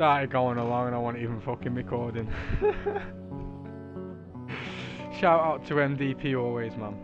started going along and I wasn't even fucking recording. Shout out to MDP always, man.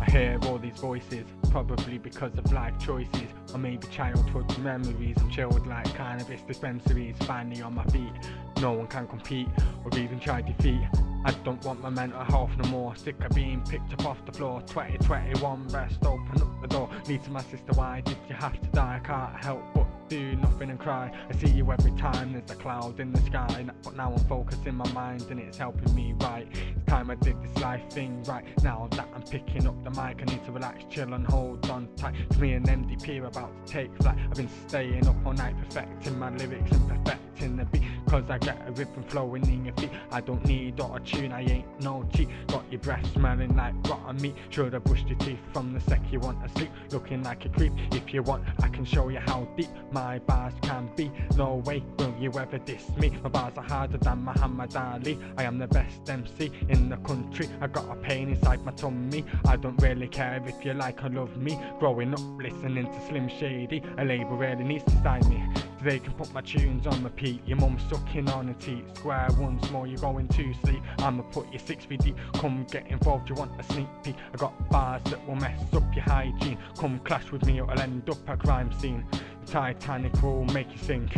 I hear all these voices, probably because of life choices, or maybe childhood memories. I'm chilled like cannabis dispensaries, finally on my feet. No one can compete or even try defeat. I don't want my mental health no more, sick of being picked up off the floor. 2021 best, open up the door. Need to my sister, why did you have to die? I can't help but do nothing and cry. I see you every time there's a cloud in the sky, but now I'm focusing my mind and it's helping me right. It's time I did this life thing right. Now that I'm picking up the mic, I need to relax, chill and hold on tight. Cause me and MDP are about to take flight. I've been staying up all night perfecting my lyrics and perfecting the beat, cause I get a rhythm flowing in your feet. I don't need auto-tune, I ain't no cheat. Got your breath smelling like rotten meat. Should have brushed your teeth from the sec you want to sleep. Looking like a creep, if you want I can show you how deep my bars can be. No way will you ever diss me. My bars are harder than Muhammad Ali. I am the best MC in the country. I got a pain inside my tummy. I don't really care if you like or love me. Growing up listening to Slim Shady, a label really needs to sign me. They can put my tunes on repeat. Your mum sucking on a teat. Square once more, you're going to sleep. I'ma put you 6 feet deep. Come get involved, you want a sneak peek. I got bars that will mess up your hygiene. Come clash with me, it'll end up a crime scene. The Titanic will make you sink.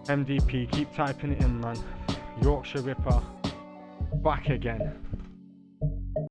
MDP, keep typing it in, man. Yorkshire Ripper, back again.